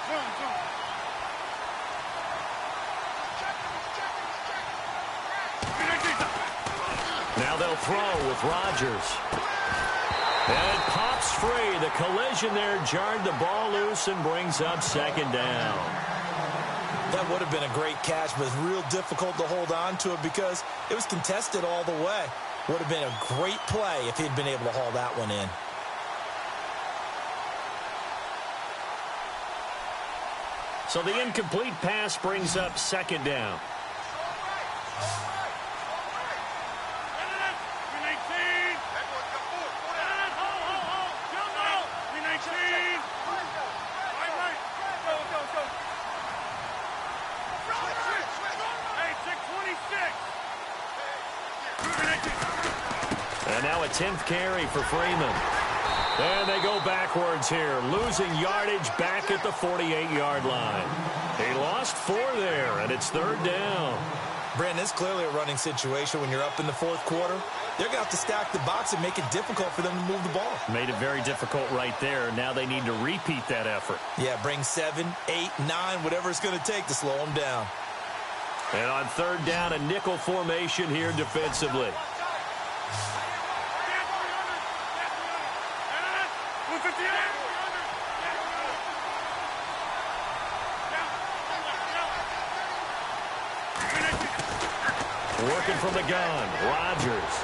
Zoom. Now they'll throw with Rodgers. And it pops free. The collision there jarred the ball loose and brings up second down. That would have been a great catch, but it's real difficult to hold on to it because it was contested all the way. Would have been a great play if he'd been able to haul that one in. So the incomplete pass brings up second down. And now a 10th carry for Freeman. And they go backwards here, losing yardage back at the 48-yard line. He lost 4 there, and it's third down. Brandon, it's clearly a running situation when you're up in the fourth quarter. They're going to have to stack the box and make it difficult for them to move the ball. Made it very difficult right there. Now they need to repeat that effort. Yeah, bring 7, 8, 9, whatever it's going to take to slow them down. And on third down, a nickel formation here defensively. Working from the gun, Rodgers.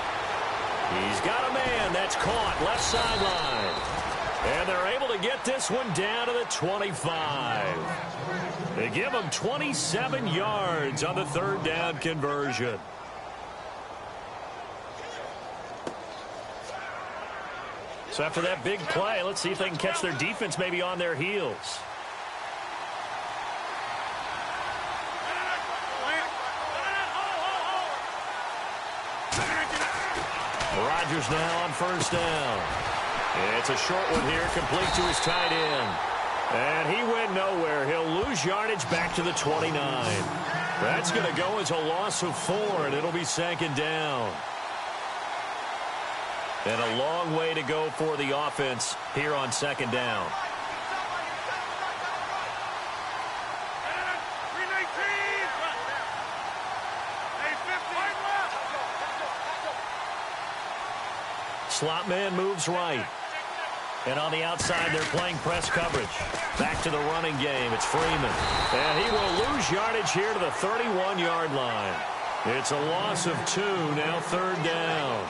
He's got a man that's caught left sideline. And they're able to get this one down to the 25. They give them 27 yards on the third down conversion. So after that big play, let's see if they can catch their defense maybe on their heels. Rodgers now on first down. It's a short one here, complete to his tight end. And he went nowhere. He'll lose yardage back to the 29. That's going to go as a loss of 4, and it'll be second down. And a long way to go for the offense here on second down. Slot man moves right. And on the outside, they're playing press coverage. Back to the running game. It's Freeman. And he will lose yardage here to the 31-yard line. It's a loss of 2, now third down.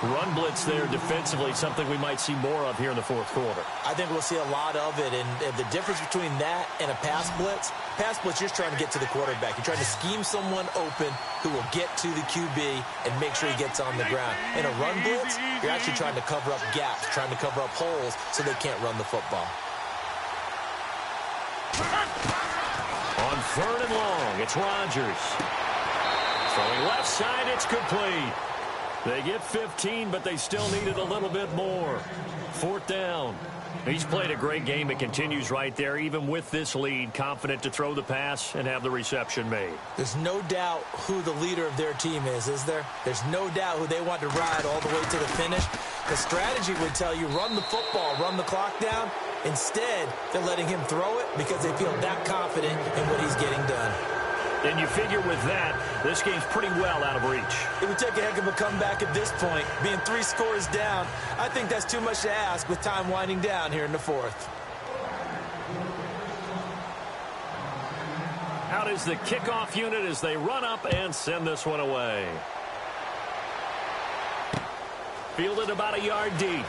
Run blitz there defensively, something we might see more of here in the fourth quarter. I think we'll see a lot of it, and the difference between that and a pass blitz, you're just trying to get to the quarterback. You're trying to scheme someone open who will get to the QB and make sure he gets on the ground. In a run blitz, you're actually trying to cover up gaps, trying to cover up holes so they can't run the football. On third and long, it's Rodgers. Throwing left side, it's complete. They get 15, but they still needed a little bit more. Fourth down. He's played a great game. It continues right there, even with this lead, confident to throw the pass and have the reception made. There's no doubt who the leader of their team is there? There's no doubt who they want to ride all the way to the finish. The strategy would tell you, run the football, run the clock down. Instead, they're letting him throw it because they feel that confident in what he's getting done. And you figure with that, this game's pretty well out of reach. It would take a heck of a comeback at this point. Being 3 scores down, I think that's too much to ask with time winding down here in the fourth. Out is the kickoff unit as they run up and send this one away. Fielded about a yard deep.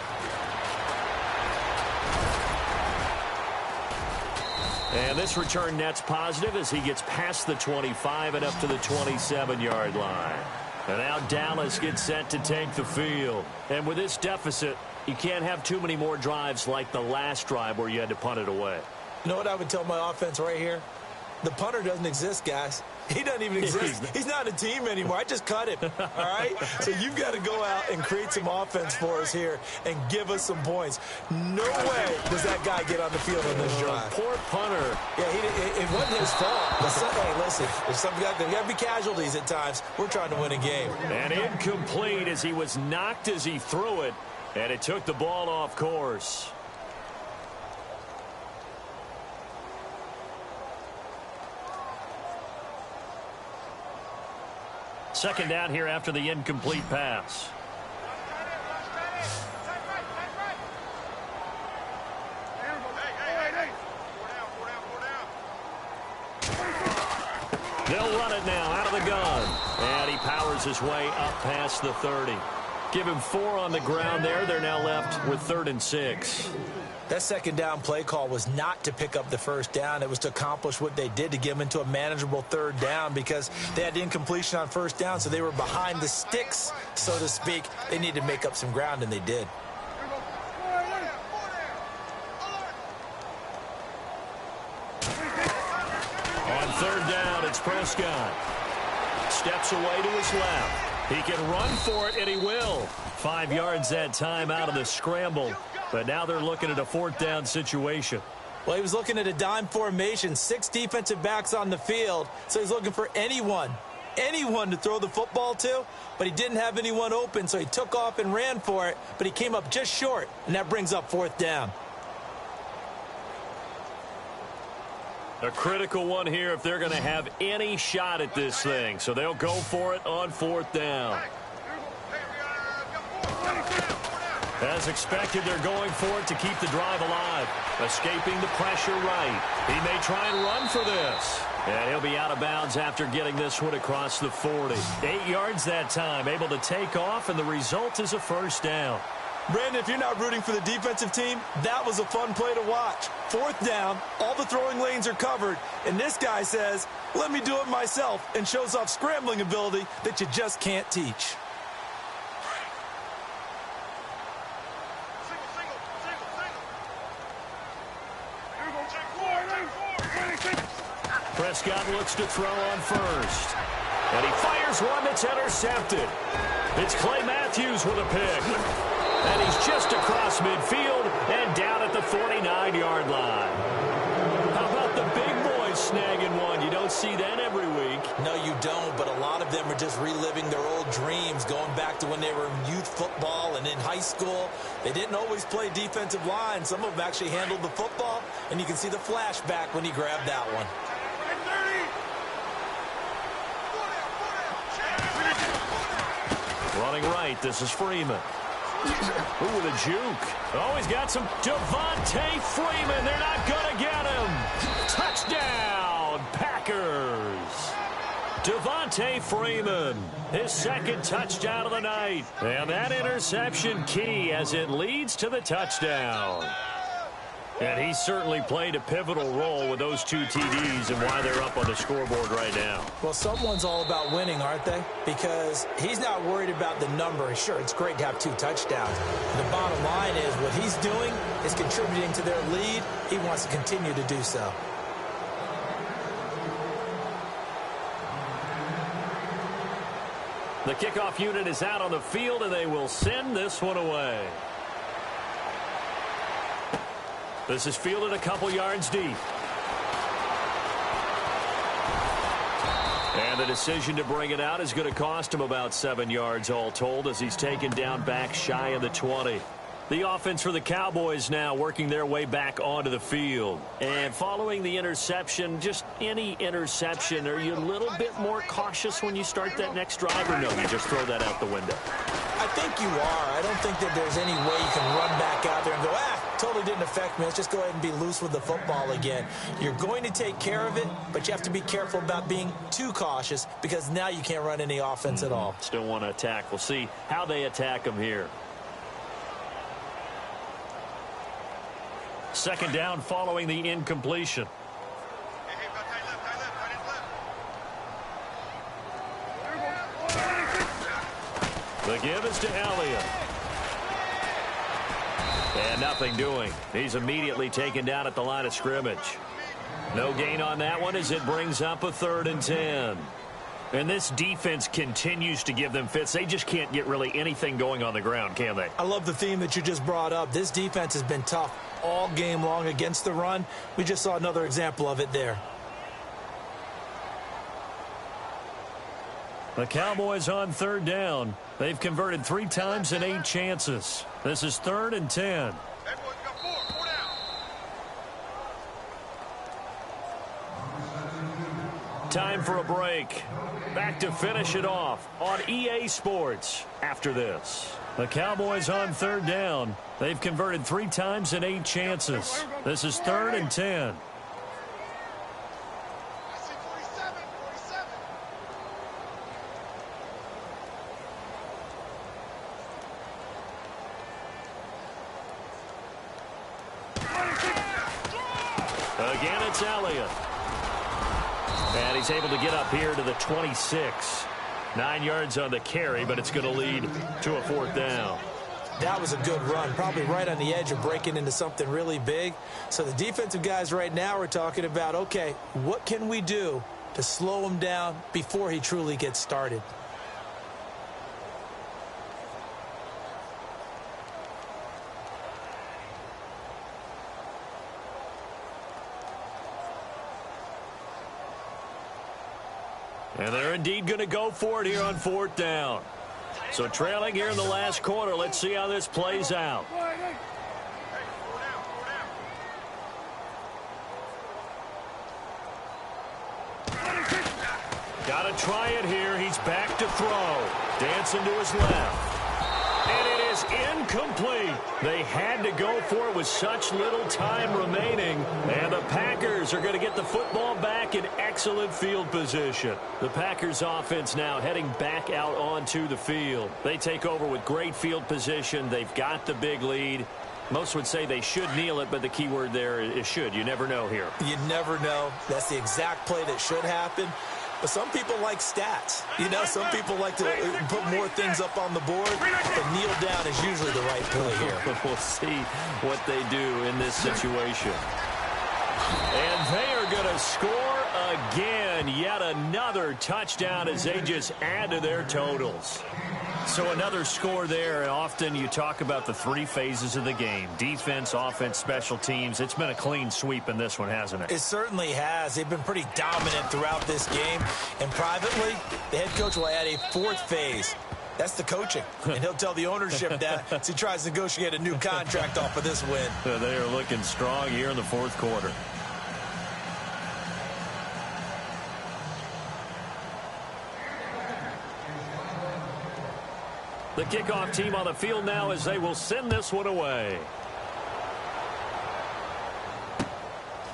And this return net's positive as he gets past the 25 and up to the 27-yard line. And now Dallas gets set to take the field. And with this deficit, you can't have too many more drives like the last drive where you had to punt it away. You know what I would tell my offense right here? The punter doesn't exist, guys. He doesn't even exist. He's not a team anymore. I just cut him, all right? So you've got to go out and create some offense for us here and give us some points. No way does that guy get on the field on this drive. Poor punter. Yeah, it wasn't his fault. Hey, listen, there's some guys that got to be casualties at times. We're trying to win a game. And incomplete as he was knocked as he threw it, and it took the ball off course. Second down here after the incomplete pass. They'll run it now out of the gun. And he powers his way up past the 30. Give him 4 on the ground there. They're now left with 3rd and 6. That second down play call was not to pick up the first down. It was to accomplish what they did, to get them into a manageable 3rd down, because they had incompletion on first down, so they were behind the sticks, so to speak. They needed to make up some ground, and they did. On 3rd down, it's Prescott. Steps away to his left. He can run for it, and he will. 5 yards that time out of the scramble. But now they're looking at a 4th down situation. Well, he was looking at a dime formation, 6 defensive backs on the field. So he's looking for anyone to throw the football to. But he didn't have anyone open, so he took off and ran for it. But he came up just short, and that brings up 4th down. A critical one here if they're going to have any shot at this thing. So they'll go for it on 4th down. As expected, they're going for it to keep the drive alive. Escaping the pressure right. He may try and run for this. And he'll be out of bounds after getting this one across the 40. 8 yards that time, able to take off, and the result is a 1st down. Brandon, if you're not rooting for the defensive team, that was a fun play to watch. 4th down, all the throwing lanes are covered, and this guy says, let me do it myself, and shows off scrambling ability that you just can't teach. Prescott looks to throw on first. And he fires one that's intercepted. It's Clay Matthews with a pick. And he's just across midfield and down at the 49-yard line. How about the big boys snagging one? You don't see that every week. No, you don't, but a lot of them are just reliving their old dreams, going back to when they were in youth football and in high school. They didn't always play defensive line. Some of them actually handled the football, and you can see the flashback when he grabbed that one. Running right, this is Freeman. Ooh, with a juke. Oh, he's got some Devontae Freeman. They're not going to get him. Touchdown, Packers. Devontae Freeman, his 2nd touchdown of the night. And that interception key as it leads to the touchdown. And he certainly played a pivotal role with those 2 TDs and why they're up on the scoreboard right now. Well, someone's all about winning, aren't they? Because he's not worried about the number. Sure, it's great to have 2 touchdowns. The bottom line is what he's doing is contributing to their lead. He wants to continue to do so. The kickoff unit is out on the field, and they will send this one away. This is fielded a couple yards deep. And the decision to bring it out is going to cost him about 7 yards all told as he's taken down back shy of the 20. The offense for the Cowboys now working their way back onto the field. And following the interception, just any interception, are you a little bit more cautious when you start that next drive, or no, you just throw that out the window? I think you are. I don't think that there's any way you can run back out there and go, totally didn't affect me. Let's just go ahead and be loose with the football again. You're going to take care of it, but you have to be careful about being too cautious because now you can't run any offense at all. Still want to attack. We'll see how they attack him here. 2nd down following the incompletion. The give is to Elliott. And nothing doing. He's immediately taken down at the line of scrimmage. No gain on that one as it brings up a 3rd and 10. And this defense continues to give them fits. They just can't get really anything going on the ground, can they? I love the theme that you just brought up. This defense has been tough all game long against the run. We just saw another example of it there. The Cowboys on 3rd down. They've converted 3 times in 8 chances. This is 3rd and 10. Time for a break. Back to finish it off on EA Sports after this. The Cowboys on 3rd down. They've converted 3 times in 8 chances. This is 3rd and 10. Again, it's Elliott. And he's able to get up here to the 26. 9 yards on the carry, but it's going to lead to a 4th down. That was a good run, probably right on the edge of breaking into something really big. So the defensive guys right now are talking about, okay, what can we do to slow him down before he truly gets started? And they're indeed going to go for it here on 4th down. So trailing here in the last quarter. Let's see how this plays out. Got to try it here. He's back to throw. Dancing to his left. And it is incomplete. They had to go for it with such little time remaining. And the Packers are going to get the football back in excellent field position. The Packers offense now heading back out onto the field. They take over with great field position. They've got the big lead. Most would say they should kneel it, but the key word there is should. You never know here. You never know. That's the exact play that should happen. But some people like stats. You know, some people like to put more things up on the board, but kneel down is usually the right play here. We'll see what they do in this situation. And they are going to score again. Yet another touchdown as they just add to their totals. So another score there, and often you talk about the three phases of the game. Defense, offense, special teams. It's been a clean sweep in this one, hasn't it? It certainly has. They've been pretty dominant throughout this game. And privately, the head coach will add a fourth phase. That's the coaching. And he'll tell the ownership that as he tries to negotiate a new contract off of this win. They are looking strong here in the fourth quarter. The kickoff team on the field now as they will send this one away.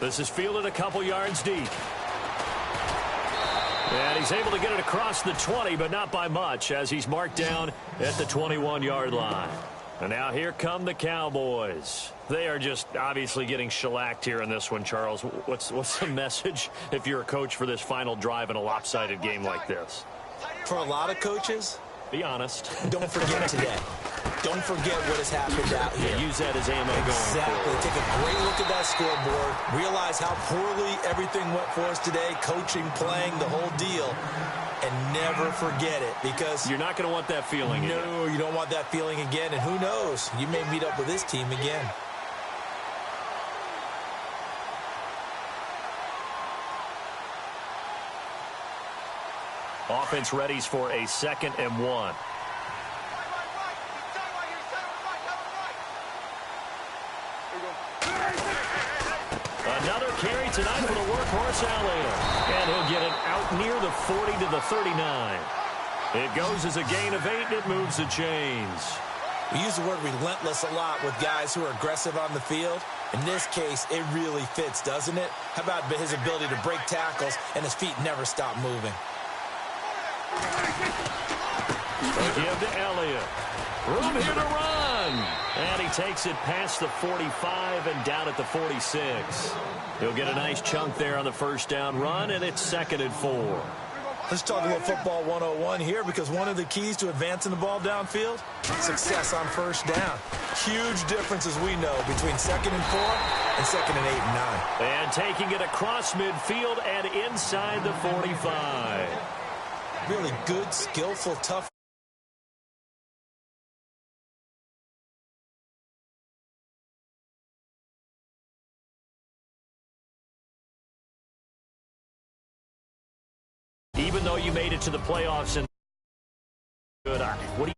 This is fielded a couple yards deep. And he's able to get it across the 20, but not by much as he's marked down at the 21-yard line. And now here come the Cowboys. They are just obviously getting shellacked here in this one, Charles. What's the message if you're a coach for this final drive in a lopsided game like this? For a lot of coaches, be honest. Don't forget today. Don't forget what has happened out here. Use that as ammo going Exactly. forward. Take a great look at that scoreboard. Realize how poorly everything went for us today. Coaching, playing, the whole deal. And never forget it because you're not going to want that feeling again. No, you don't want that feeling again. And who knows? You may meet up with this team again. Offense readies for a 2nd and 1. Another carry tonight for the workhorse Elliott. And he'll get it out near the 40 to the 39. It goes as a gain of 8, and it moves the chains. We use the word relentless a lot with guys who are aggressive on the field. In this case, it really fits, doesn't it? How about his ability to break tackles and his feet never stop moving? They give to Elliott. Room here to run. And he takes it past the 45 and down at the 46. He'll get a nice chunk there on the first down run, and it's 2nd and 4. Let's talk a little football 101 here because one of the keys to advancing the ball downfield, success on first down. Huge difference, as we know, between 2nd and 4 and 2nd and 8 and 9. And taking it across midfield and inside the 45. Really good, skillful, tough. Even though you made it to the playoffs and good, what do you